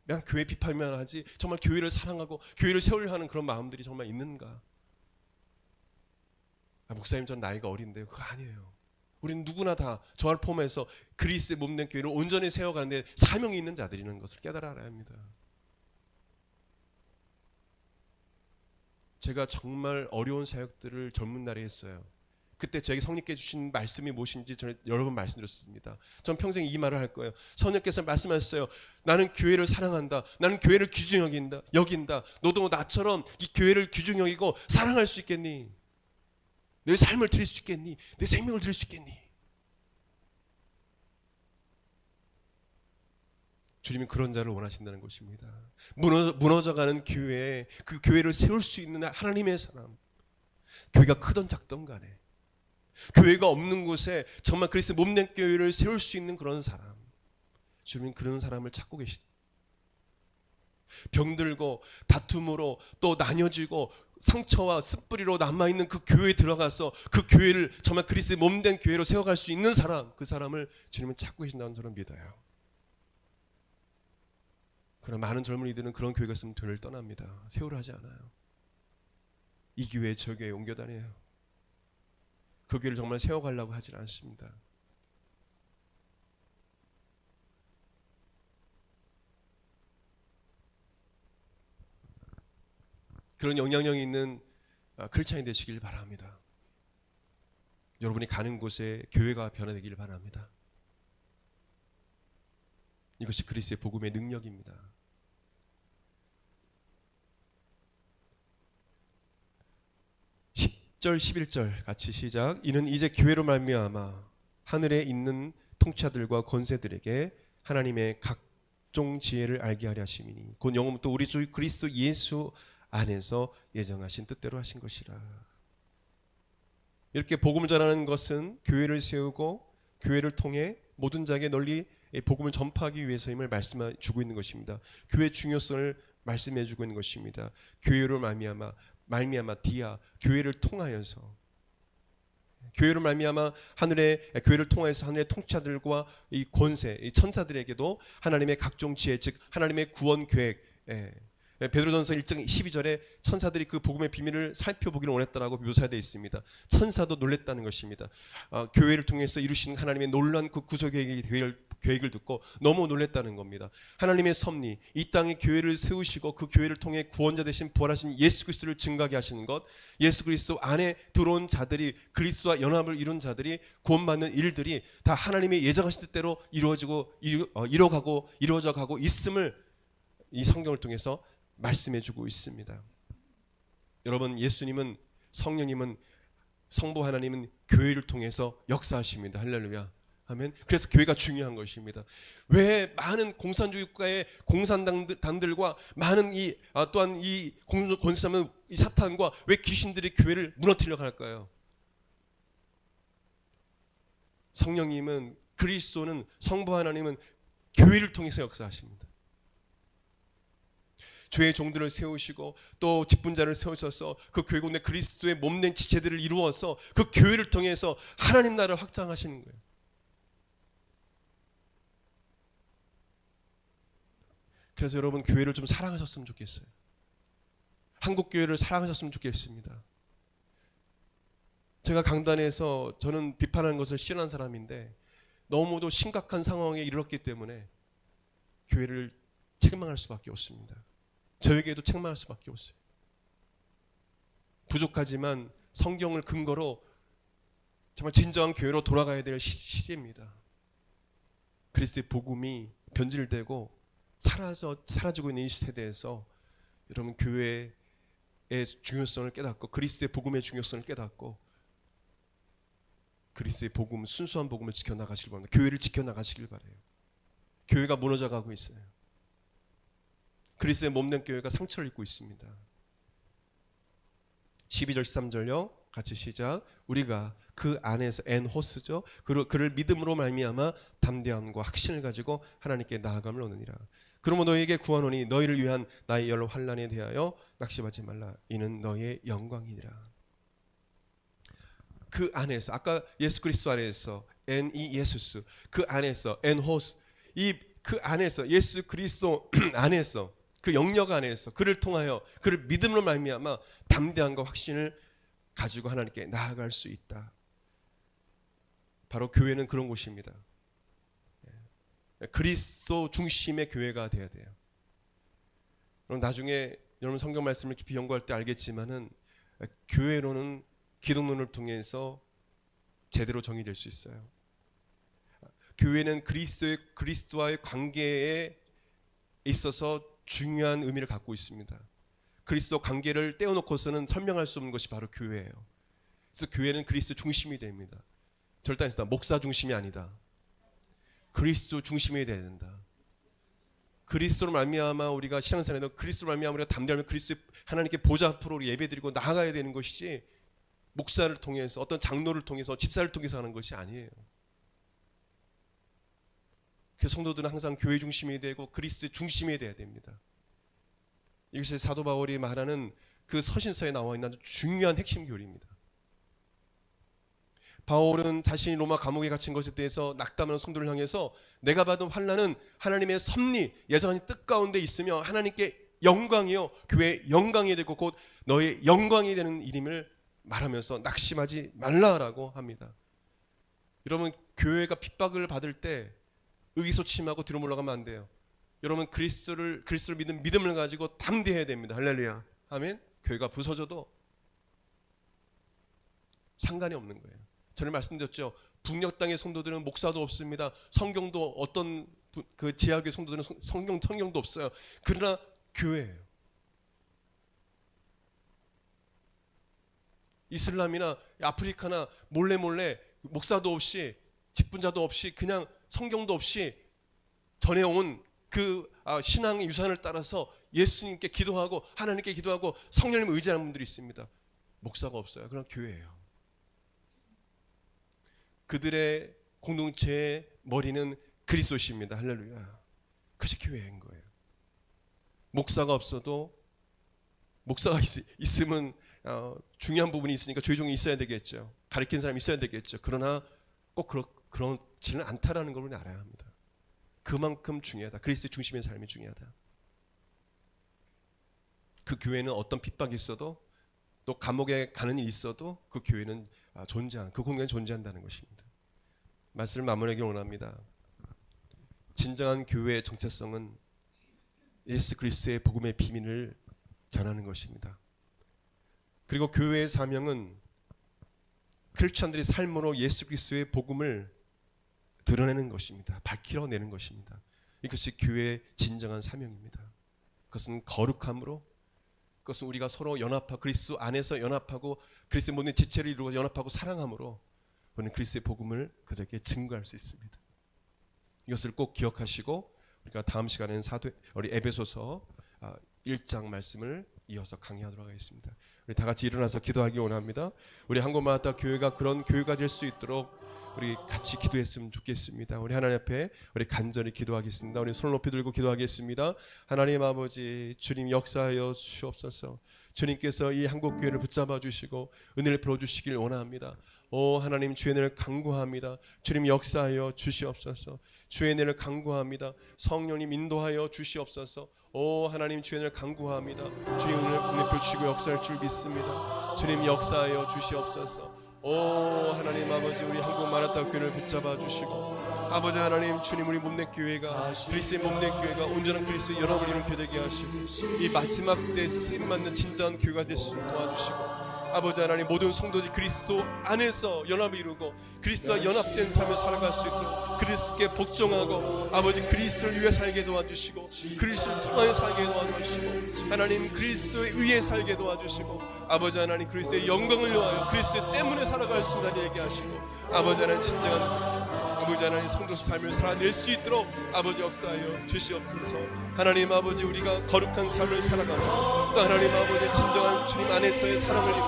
그냥 교회 비판만 하지, 정말 교회를 사랑하고 교회를 세우려 하는 그런 마음들이 정말 있는가? 목사님, 전 나이가 어린데요. 그거 아니에요. 우리는 누구나 다 저를 포함해서 그리스도의 몸된 교회를 온전히 세워가는데 사명이 있는 자들이라는 것을 깨달아 알아야 합니다. 제가 정말 어려운 사역들을 젊은 날에 했어요. 그때 저에게 성령께 주신 말씀이 무엇인지 저는 여러 번 말씀드렸습니다. 전 평생 이 말을 할 거예요. 성령께서 말씀하셨어요. 나는 교회를 사랑한다. 나는 교회를 귀중히 여긴다. 너도 나처럼 이 교회를 귀중히 여기고 사랑할 수 있겠니? 내 삶을 드릴 수 있겠니? 내 생명을 드릴 수 있겠니? 주님이 그런 자를 원하신다는 것입니다. 무너져가는 교회에, 그 교회를 세울 수 있는 하나님의 사람, 교회가 크던 작던 간에 교회가 없는 곳에 정말 그리스도 몸된 교회를 세울 수 있는 그런 사람, 주님은 그런 사람을 찾고 계시다. 병들고 다툼으로 또 나뉘어지고 상처와 습뿌리로 남아있는 그 교회에 들어가서 그 교회를 정말 그리스도의 몸된 교회로 세워갈 수 있는 사람, 그 사람을 주님은 찾고 계신다는 저는 믿어요. 그러나 많은 젊은이들은 그런 교회가 있으면 교회를 떠납니다. 세우려 하지 않아요. 이 교회 저 교회에 옮겨 다녀요. 그 교회를 정말 세워가려고 하질 않습니다. 그런 영향력이 있는 크리스찬이 되시길 바랍니다. 여러분이 가는 곳에 교회가 변화되기를 바랍니다. 이것이 그리스도의 복음의 능력입니다. 10절 11절 같이 시작. 이는 이제 교회로 말미암아 하늘에 있는 통치자들과 권세들에게 하나님의 각종 지혜를 알게 하려 하심이니 곧 영원부터 우리 주 그리스도 예수 안에서 예정하신 뜻대로 하신 것이라. 이렇게 복음을 전하는 것은 교회를 세우고 교회를 통해 모든 자에게 널리 복음을 전파하기 위해서임을 말씀해 주고 있는 것입니다. 교회의 중요성을 말씀해 주고 있는 것입니다. 교회로 말미암아 디아, 교회를 통하여서, 교회로 말미암아 교회를 통하여서 하늘의 통치자들과 이 권세, 이 천사들에게도 하나님의 각종 지혜, 즉 하나님의 구원 계획, 베드로전서 1장 12절에 천사들이 그 복음의 비밀을 살펴보기를 원했다라고 묘사되어 있습니다. 천사도 놀랬다는 것입니다. 교회를 통해서 이루신 하나님의 놀라운 그 구속 계획을 듣고 너무 놀랬다는 겁니다. 하나님의 섭리, 이 땅에 교회를 세우시고 그 교회를 통해 구원자 되신 부활하신 예수 그리스도를 증거하게 하시는 것, 예수 그리스도 안에 들어온 자들이, 그리스도와 연합을 이룬 자들이 구원받는 일들이 다 하나님의 예정하신 뜻대로 이루어져 가고 있음을 이 성경을 통해서 말씀해주고 있습니다. 여러분, 예수님은, 성령님은, 성부 하나님은 교회를 통해서 역사하십니다. 할렐루야, 아멘. 그래서 교회가 중요한 것입니다. 왜 많은 공산주의 국가의 공산당들과 많은 또한 이 권세자는 이 사탄과 왜 귀신들이 교회를 무너뜨리려고 할까요? 성령님은, 그리스도는, 성부 하나님은 교회를 통해서 역사하십니다. 죄의 종들을 세우시고 또 직분자를 세우셔서 그 교회 가운데 그리스도의 몸된 지체들을 이루어서 그 교회를 통해서 하나님 나라를 확장하시는 거예요. 그래서 여러분, 교회를 좀 사랑하셨으면 좋겠어요. 한국 교회를 사랑하셨으면 좋겠습니다. 제가 강단에서 저는 비판하는 것을 싫어하는 사람인데 너무도 심각한 상황에 이르렀기 때문에 교회를 책망할 수밖에 없습니다. 저에게도 책망할 수밖에 없어요. 부족하지만 성경을 근거로 정말 진정한 교회로 돌아가야 될 시대입니다. 그리스도의 복음이 변질되고 사라지고 있는 이 세대에서 여러분, 교회의 중요성을 깨닫고 그리스도의 복음의 중요성을 깨닫고 그리스도의 복음, 순수한 복음을 지켜나가시길 바랍니다. 교회를 지켜나가시길 바라요. 교회가 무너져가고 있어요. 그리스도의 몸된 교회가 상처를 입고 있습니다. 12절 13절요. 같이 시작. 우리가 그 안에서 엔호스죠. 그를 믿음으로 말미암아 담대함과 확신을 가지고 하나님께 나아감을 얻느니라. 그러므로 너희에게 구하노니 너희를 위한 나의 여러 환난에 대하여 낙심하지 말라. 이는 너희의 영광이니라. 그 안에서, 아까 예수 그리스도 안에서 예수스, 그 안에서 엔호스, 그 안에서 예수 그리스도 안에서, 그 영역 안에서 그를 통하여 그를 믿음으로 말미암아 담대함과 확신을 가지고 하나님께 나아갈 수 있다. 바로 교회는 그런 곳입니다. 그리스도 중심의 교회가 되어야 돼요. 그럼 나중에 여러분 성경 말씀을 깊이 연구할 때 알겠지만은 교회로는 기독론을 통해서 제대로 정의될 수 있어요. 교회는 그리스도와의 관계에 있어서 중요한 의미를 갖고 있습니다. 그리스도 관계를 떼어놓고서는 설명할 수 없는 것이 바로 교회예요. 그래서 교회는 그리스도 중심이 됩니다. 절대 아니다. 목사 중심이 아니다. 그리스도 중심이 돼야 된다. 그리스도로 말미암아 우리가 신앙생활에도 그리스도로 말미암아 우리가 담대하면 그리스도 하나님께 보좌 앞으로 예배드리고 나아가야 되는 것이지 목사를 통해서 어떤 장로를 통해서 집사를 통해서 하는 것이 아니에요. 그 성도들은 항상 교회 중심이 되고 그리스도의 중심이 돼야 됩니다. 이것이 사도 바울이 말하는 그 서신서에 나와 있는 아주 중요한 핵심 교리입니다. 바울은 자신이 로마 감옥에 갇힌 것에 대해서 낙담하는 성도를 향해서 내가 받은 환난은 하나님의 섭리, 예정한 뜻 가운데 있으며 하나님께 영광이요 교회의 영광이 되고 곧 너의 영광이 되는 일임을 말하면서 낙심하지 말라라고 합니다. 여러분, 교회가 핍박을 받을 때 의기소침하고 뒤로 물러가면 안 돼요. 여러분, 그리스도를 믿는 믿음을 가지고 담대해야 됩니다. 할렐루야, 아멘. 교회가 부서져도 상관이 없는 거예요. 전에 말씀드렸죠. 북녘 땅의 성도들은 목사도 없습니다. 성경도 어떤 그 지하교회 성도들은 성경도 없어요. 그러나 교회예요. 이슬람이나 아프리카나 몰래 목사도 없이 직분자도 없이 그냥 성경도 없이 전해온 그 신앙의 유산을 따라서 예수님께 기도하고 하나님께 기도하고 성령님을 의지하는 분들이 있습니다. 목사가 없어요. 그냥 교회예요. 그들의 공동체의 머리는 그리스도십니다. 할렐루야. 그것이 교회인 거예요. 목사가 없어도 목사가 있으면 중요한 부분이 있으니까 조용히 있어야 되겠죠. 가르치는 사람이 있어야 되겠죠. 그러나 꼭 그렇지는 않다라는 걸 우리는 알아야 합니다. 그만큼 중요하다. 그리스도의 중심의 삶이 중요하다. 그 교회는 어떤 핍박이 있어도 또 감옥에 가는 일이 있어도 그 교회는 그 공간에 존재한다는 것입니다. 말씀을 마무리하기 원합니다. 진정한 교회의 정체성은 예수 그리스도의 복음의 비밀을 전하는 것입니다. 그리고 교회의 사명은 크리스천들의 삶으로 예수 그리스도의 복음을 드러내는 것입니다. 밝히러내는 것입니다. 이것이 교회의 진정한 사명입니다. 그것은 거룩함으로, 그것은 우리가 서로 연합하고 그리스도 안에서 연합하고 그리스도의 모든 지체를 이루고 연합하고 사랑함으로 우리는 그리스도의 복음을 그들에게 증거할 수 있습니다. 이것을 꼭 기억하시고 우리가 다음 시간에는 우리 에베소서 1장 말씀을 이어서 강의하도록 하겠습니다. 우리 다 같이 일어나서 기도하기 원합니다. 우리 한국마다 교회가 그런 교회가 될 수 있도록 우리 같이 기도했으면 좋겠습니다. 우리 하나님 앞에 우리 간절히 기도하겠습니다. 우리 손을 높이 들고 기도하겠습니다. 하나님 아버지, 주님 역사하여 주옵소서. 주님께서 이 한국교회를 붙잡아 주시고 은혜를 풀어주시길 원합니다. 오 하나님, 주의 은혜를 간구합니다. 주님 역사하여 주시옵소서. 주의 은혜를 간구합니다. 성령님 인도하여 주시옵소서. 오 하나님, 주의 은혜를 간구합니다. 주님 은혜 펼치고 역사할 줄 믿습니다. 주님 역사하여 주시옵소서. 오 하나님 아버지, 우리 한국 마라타 교회를 붙잡아 주시고 아버지 하나님, 주님 우리 몸내 교회가 그리스도의 몸내 교회가 온전한 그리스도의 연합을 이루게 되게 하시고 이 마지막 때 쓰임받는 진정한 교회가 될 수 있도록 도와주시고 아버지 하나님, 모든 성도들이 그리스도 안에서 연합을 이루고 그리스도와 연합된 삶을 살아갈 수 있도록 그리스도께 복종하고 아버지 그리스도를 위해 살게 도와주시고 그리스도를 통하여 살게 도와주시고 하나님 그리스도에 의해 살게 도와주시고 아버지 하나님 그리스도의 영광을 위하여 그리스도 때문에 살아갈 수 있다니 얘기하시고 아버지 하나님 진정한 아버지 하나님 성도 삶을 살아낼 수 있도록 아버지 역사하여 주시옵소서. 하나님 아버지, 우리가 거룩한 삶을 살아가고 또 하나님 아버지 진정한 주님 안에서의 사랑을 이루고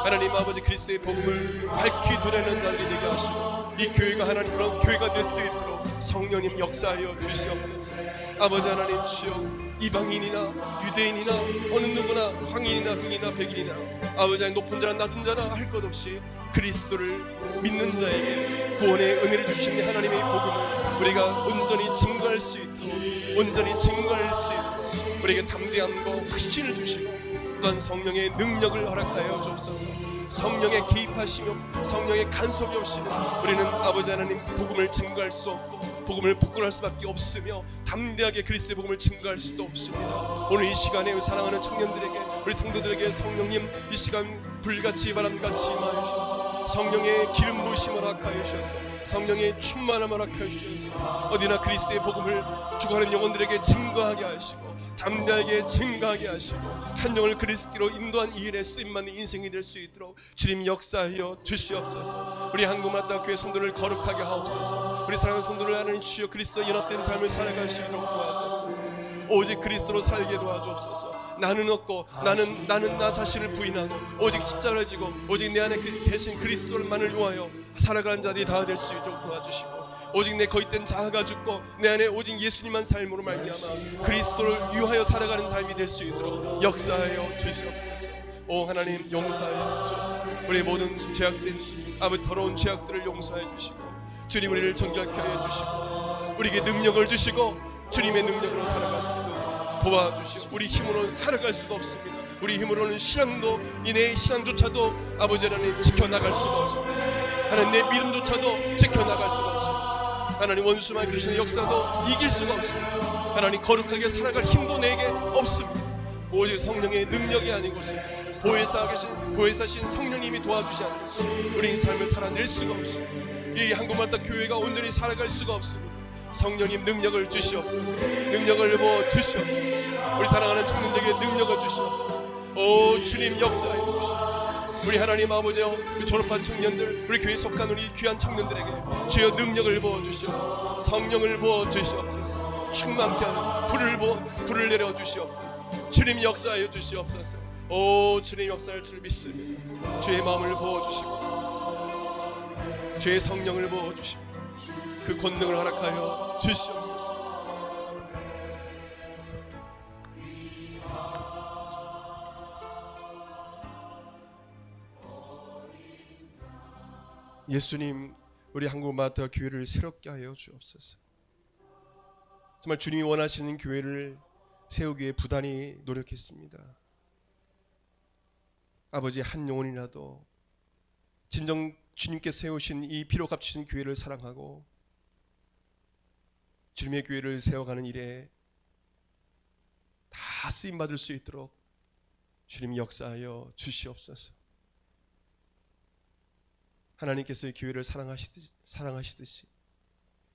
하나님 아버지 그리스도의 복음을 밝히 드러내는 자들이 되게 하시고 이 교회가 하나님 그런 교회가 될 수 있도록 성령님 역사하여 주시옵소서. 아버지 하나님 주여, 이방인이나 유대인이나 어느 누구나 황인이나 흑인이나 백인이나 아버지 하나님 높은 자나 낮은 자나 할 것 없이 그리스도를 믿는 자에게 구원의 은혜를 주시는 하나님의 복음을 우리가 온전히 증거할 수 있도록 온전히 증거할 수 있도록 우리에게 담대함과 확신을 주시고 또한 성령의 능력을 허락하여 주옵소서. 성령의 개입하시며 성령의 간섭이 없이는 우리는 아버지 하나님 복음을 증거할 수 없고 복음을 부끄러워할 수밖에 없으며 담대하게 그리스도의 복음을 증거할 수도 없습니다. 오늘 이 시간에 사랑하는 청년들에게 우리 성도들에게 성령님 이 시간 불같이 바람같이 임하여 주셔서 성령의 기름 부으심을 허락하여 주셔서 성령의 충만함을 허락하여 주셔서 어디나 그리스도의 복음을 죽어가는 영혼들에게 증거하게 하시고 담대하게 증거하게 하시고 한 영을 그리스도로 인도한 이 일에 쓰임받는 인생이 될 수 있도록 주님 역사하여 주시옵소서. 우리 한국마다 교회 성도를 거룩하게 하옵소서. 우리 사랑하는 성도를 하나님 주여 그리스도와 연합된 삶을 살아갈 수 있도록 도와주옵소서. 오직 그리스도로 살게 도와주옵소서. 나는 없고 나는 나 자신을 부인하고 오직 십자가를 지고 오직 내 안에 계신 그리스도만을 위하여 살아가는 자들이 다 될 수 있도록 도와주시고 오직 내 거짓된 자아가 죽고 내 안에 오직 예수님만 삶으로 말미암아 그리스도를 위하여 살아가는 삶이 될 수 있도록 역사하여 주시옵소서. 오 하나님, 용서하여 주시옵소서. 우리의 모든 죄악들, 아버지 더러운 죄악들을 용서해 주시고 주님 우리를 정결케 해 주시고 우리에게 능력을 주시고 주님의 능력으로 살아갈 수 있도록 도와주시고 우리 힘으로 살아갈 수가 없습니다. 우리 힘으로는 신앙도 내 신앙조차도 아버지 하나님 지켜나갈 수가 없습니다. 하나님 내 믿음조차도 지켜나갈 수가 없습니다. 하나님 원수만 주시는 역사도 이길 수가 없습니다. 하나님 거룩하게 살아갈 힘도 내게 없습니다. 오직 성령의 능력이 아니고서 보혜사신 성령님이 도와주지 않으면 우리 삶을 살아낼 수가 없습니다. 이 한국마다 교회가 온전히 살아갈 수가 없습니다. 성령님 능력을 주시옵소서. 능력을 부어 주시옵소서. 우리 사랑하는 청년들에게 능력을 주시옵소서. 오 주님 역사해 주시옵소서. 우리 하나님 아버지여 그 졸업한 청년들, 우리 교회에 속한 우리 귀한 청년들에게 주여 능력을 부어 주시옵소서. 성령을 부어 주시옵소서. 충만케 하는 불을 내려 주시옵소서. 주님 역사하여 주시옵소서. 오 주님 역사할 줄 믿습니다. 주의 마음을 부어 주시고 주의 성령을 부어 주시고 그 권능을 허락하여 주시옵소서. 예수님, 우리 한국마다 교회를 새롭게 하여 주옵소서. 정말 주님이 원하시는 교회를 세우기에 부단히 노력했습니다. 아버지 한 영혼이라도 진정 주님께 세우신 이 피로 값주신 교회를 사랑하고 주님의 교회를 세워가는 일에 다 쓰임받을 수 있도록 주님이 역사하여 주시옵소서. 하나님께서 이 교회를 사랑하시듯이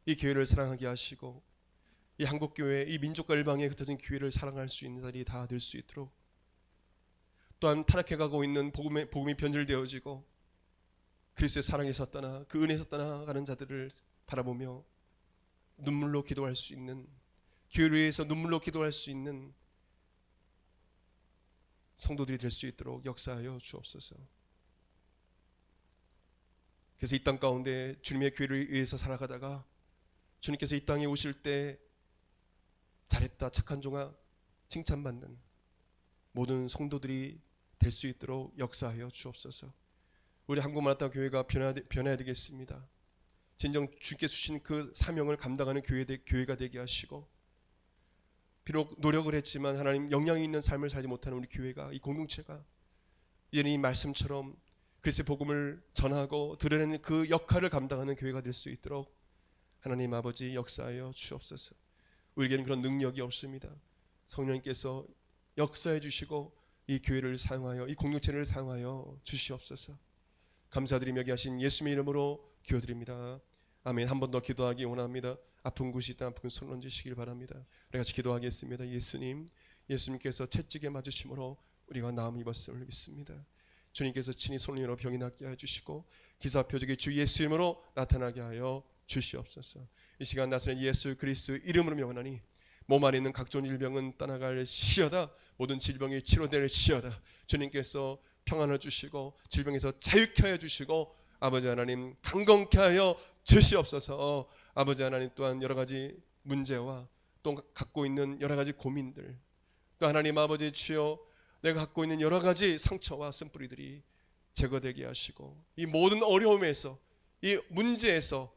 이 교회를 사랑하게 하시고 이 한국교회, 이 민족과 일방에 흩어진 교회를 사랑할 수 있는 자리 다 될 수 있도록, 또한 타락해가고 있는 복음이 변질되어지고 그리스도의 사랑에서 떠나 그 은혜에서 떠나가는 자들을 바라보며 눈물로 기도할 수 있는, 교회를 위해서 눈물로 기도할 수 있는 성도들이 될 수 있도록 역사하여 주옵소서. 그래서 이 땅 가운데 주님의 교회를 위해서 살아가다가 주님께서 이 땅에 오실 때 잘했다 착한 종아 칭찬받는 모든 성도들이 될 수 있도록 역사하여 주옵소서. 우리 한국마라톤 교회가 변해야 되겠습니다. 진정 주께서 주신 그 사명을 감당하는 교회가 되게 하시고, 비록 노력을 했지만 하나님 영향이 있는 삶을 살지 못하는 우리 교회가, 이 공동체가 이제는 이 말씀처럼 그리스도의 복음을 전하고 드러내는 그 역할을 감당하는 교회가 될 수 있도록 하나님 아버지 역사하여 주옵소서. 우리에게는 그런 능력이 없습니다. 성령님께서 역사해 주시고 이 교회를 사용하여, 이 공동체를 사용하여 주시옵소서. 감사드리며 하신 예수님의 이름으로 기도드립니다. 아멘. 한 번 더 기도하기 원합니다. 아픈 곳이 있다 아픈 손 얹으시길 바랍니다. 우리 같이 기도하겠습니다. 예수님께서 채찍에 맞으심으로 우리가 나음 입었음을 믿습니다. 주님께서 친히 손을 열어 병이 낫게 해주시고 기사표적인 주 예수 이름으로 나타나게 하여 주시옵소서. 이 시간 나서는 예수 그리스도 이름으로 명하노니 몸 안에 있는 각종 질병은 떠나갈 시어다. 모든 질병이 치료될 시어다. 주님께서 평안을 주시고 질병에서 자유케 하여 주시고 아버지 하나님 강건케 하여 주시옵소서. 아버지 하나님 또한 여러 가지 문제와 또 갖고 있는 여러 가지 고민들, 또 하나님 아버지 주여 내가 갖고 있는 여러 가지 상처와 쓴뿌리들이 제거되게 하시고 이 모든 어려움에서, 이 문제에서,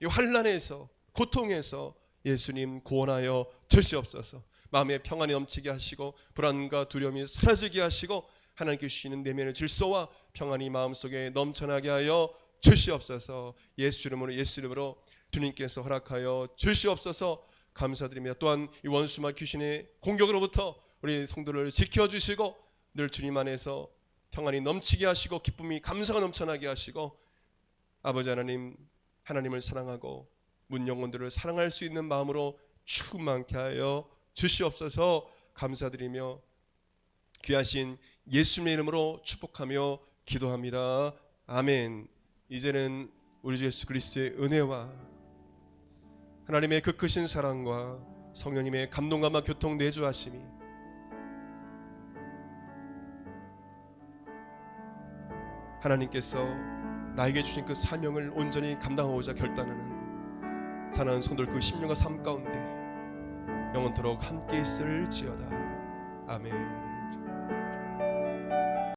이 환난에서, 고통에서 예수님 구원하여 주시옵소서. 마음에 평안이 넘치게 하시고 불안과 두려움이 사라지게 하시고 하나님께 주시는 내면의 질서와 평안이 마음속에 넘쳐나게 하여 주시옵소서. 예수 이름으로 주님께서 허락하여 주시옵소서. 감사드립니다. 또한 이 원수마 귀신의 공격으로부터 우리 성도를 지켜주시고 늘 주님 안에서 평안이 넘치게 하시고 기쁨이 감사가 넘쳐나게 하시고 아버지 하나님을 사랑하고 문 영혼들을 사랑할 수 있는 마음으로 충만케 하여 주시옵소서. 감사드리며 귀하신 예수님의 이름으로 축복하며 기도합니다. 아멘. 이제는 우리 주 예수 그리스도의 은혜와 하나님의 그 크신 사랑과 성령님의 감동감과 교통 내주하심이 하나님께서 나에게 주신 그 사명을 온전히 감당하고자 결단하는 사랑하는 성도들 그 10년과 삶 가운데 영원토록 함께 있을지어다. 아멘.